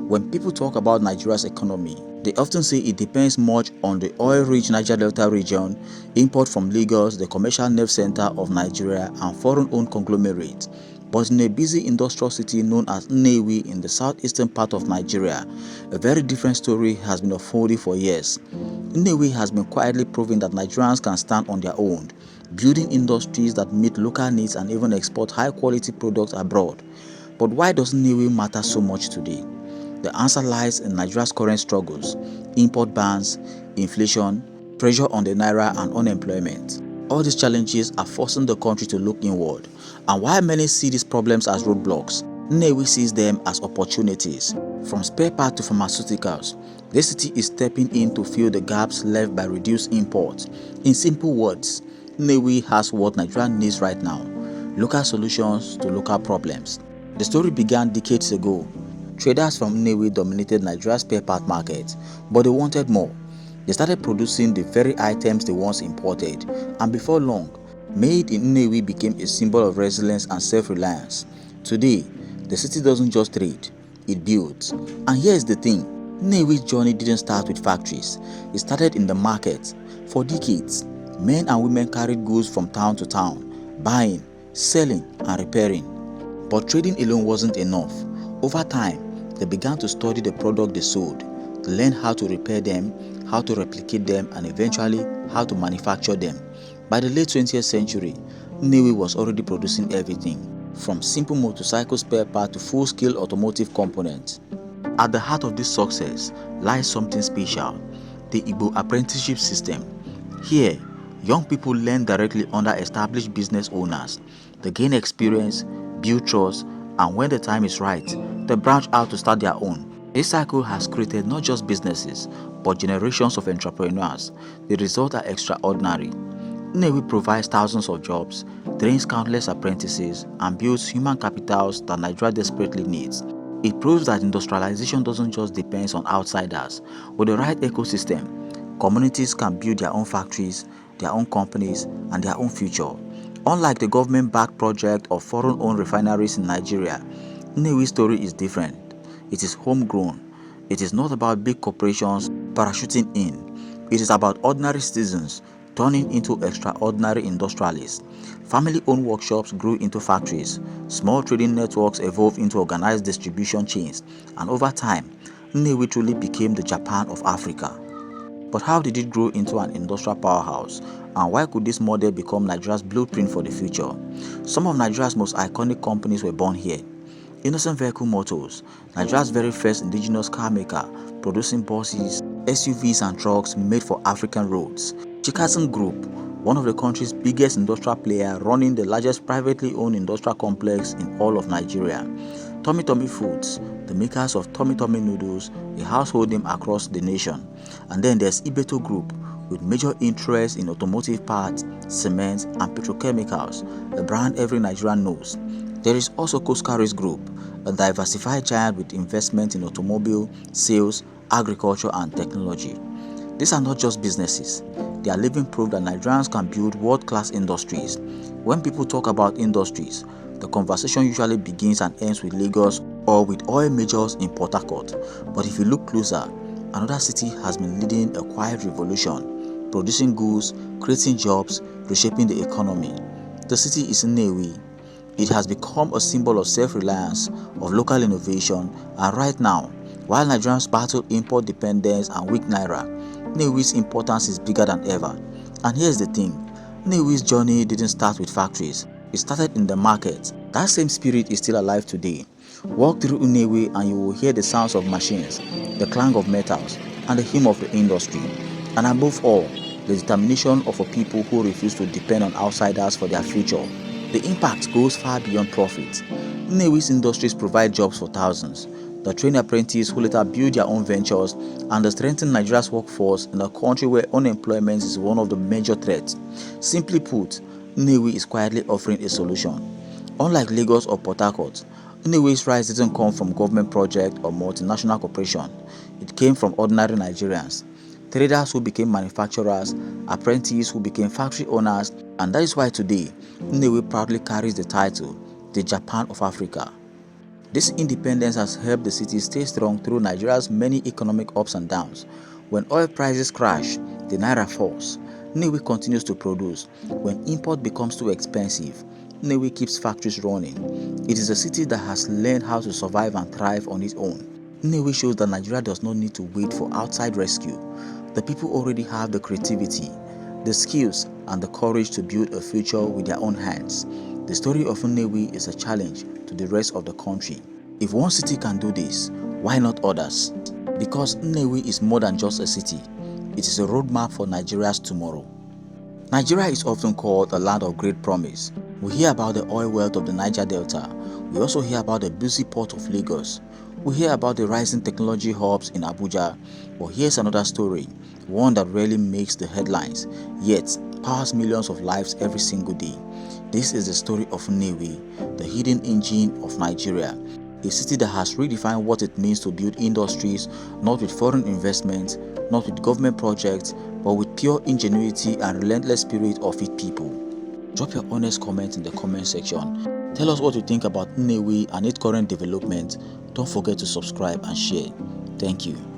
When people talk about Nigeria's economy, they often say it depends much on the oil-rich Niger Delta region, import from Lagos, the commercial nerve center of Nigeria, and foreign-owned conglomerates. But in a busy industrial city known as Nnewi in the southeastern part of Nigeria, a very different story has been unfolding for years. Nnewi has been quietly proving that Nigerians can stand on their own, building industries that meet local needs and even export high-quality products abroad. But why does Nnewi matter so much today? The answer lies in Nigeria's current struggles: import bans, inflation, pressure on the naira, and unemployment. All these challenges are forcing the country to look inward, and while many see these problems as roadblocks, Nnewi sees them as opportunities. From spare parts to pharmaceuticals, this city is stepping in to fill the gaps left by reduced imports. In simple words, Nnewi has what Nigeria needs right now: local solutions to local problems. The story began decades ago. Traders from Nnewi dominated Nigeria's spare part market, but they wanted more. They started producing the very items they once imported, and before long, made in Nnewi became a symbol of resilience and self-reliance. Today, the city doesn't just trade, it builds. And here's the thing: Nnewi's journey didn't start with factories, it started in the market. For decades, men and women carried goods from town to town, buying, selling, and repairing. But trading alone wasn't enough. Over time, they began to study the product they sold, to learn how to repair them, how to replicate them, and eventually how to manufacture them. By the late 20th century, Nnewi was already producing everything, from simple motorcycle spare parts to full-scale automotive components. At the heart of this success lies something special: the Igbo apprenticeship system. Here, young people learn directly under established business owners. They gain experience, build trust, and when the time is right, they branch out to start their own. This cycle has created not just businesses, but generations of entrepreneurs. The results are extraordinary. Nnewi provides thousands of jobs, trains countless apprentices, and builds human capitals that Nigeria desperately needs. It proves that industrialization doesn't just depend on outsiders. With the right ecosystem, communities can build their own factories, their own companies, and their own future. Unlike the government-backed project of foreign-owned refineries in Nigeria, Nnewi's story is different. It is homegrown. It is not about big corporations parachuting in. It is about ordinary citizens turning into extraordinary industrialists. Family-owned workshops grew into factories. Small trading networks evolved into organized distribution chains. And over time, Nnewi truly became the Japan of Africa. But how did it grow into an industrial powerhouse? And why could this model become Nigeria's blueprint for the future? Some of Nigeria's most iconic companies were born here. Innocent Vehicle Motors, Nigeria's very first indigenous car maker, producing buses, SUVs and trucks made for African roads. Chikasan Group, one of the country's biggest industrial players, running the largest privately owned industrial complex in all of Nigeria. Tummy Tummy Foods, the makers of Tummy Tummy noodles, a household name across the nation. And then there's Overtook Group, with major interest in automotive parts, cement, and petrochemicals, a brand every Nigerian knows. There is also Koskaris Group, a diversified giant with investment in automobile, sales, agriculture, and technology. These are not just businesses, they are living proof that Nigerians can build world-class industries. When people talk about industries, the conversation usually begins and ends with Lagos or with oil majors in Port Harcourt. But if you look closer, another city has been leading a quiet revolution, producing goods, creating jobs, reshaping the economy. The city is Nnewi. It has become a symbol of self-reliance, of local innovation, and right now, while Nigerians battle import dependence and weak naira, Nnewi's importance is bigger than ever. And here's the thing: Nnewi's journey didn't start with factories. It started in the market. That same spirit is still alive today. Walk through Nnewi and you will hear the sounds of machines, the clang of metals, and the hum of the industry. And above all, the determination of a people who refuse to depend on outsiders for their future. The impact goes far beyond profit. Nnewi's industries provide jobs for thousands. The trained apprentices who later build their own ventures, and they strengthen Nigeria's workforce in a country where unemployment is one of the major threats. Simply put, Nnewi is quietly offering a solution. Unlike Lagos or Port Harcourt, Nnewi's rise didn't come from government project or multinational corporation. It came from ordinary Nigerians. Traders who became manufacturers, apprentices who became factory owners, and that is why today, Nnewi proudly carries the title, the Japan of Africa. This independence has helped the city stay strong through Nigeria's many economic ups and downs. When oil prices crash, the naira falls. Nnewi continues to produce. When import becomes too expensive, Nnewi keeps factories running. It is a city that has learned how to survive and thrive on its own. Nnewi shows that Nigeria does not need to wait for outside rescue. The people already have the creativity, the skills, and the courage to build a future with their own hands. The story of Nnewi is a challenge to the rest of the country. If one city can do this, why not others? Because Nnewi is more than just a city. It is a roadmap for Nigeria's tomorrow. Nigeria is often called a land of great promise. We hear about the oil wealth of the Niger Delta. We also hear about the busy port of Lagos. We hear about the rising technology hubs in Abuja. But here's another story, one that rarely makes the headlines, yet powers millions of lives every single day. This is the story of Nnewi, the hidden engine of Nigeria. A city that has redefined what it means to build industries, not with foreign investment, not with government projects, but with pure ingenuity and relentless spirit of its people. Drop your honest comments in the comment section. Tell us what you think about Nnewi and its current development. Don't forget to subscribe and share. Thank you.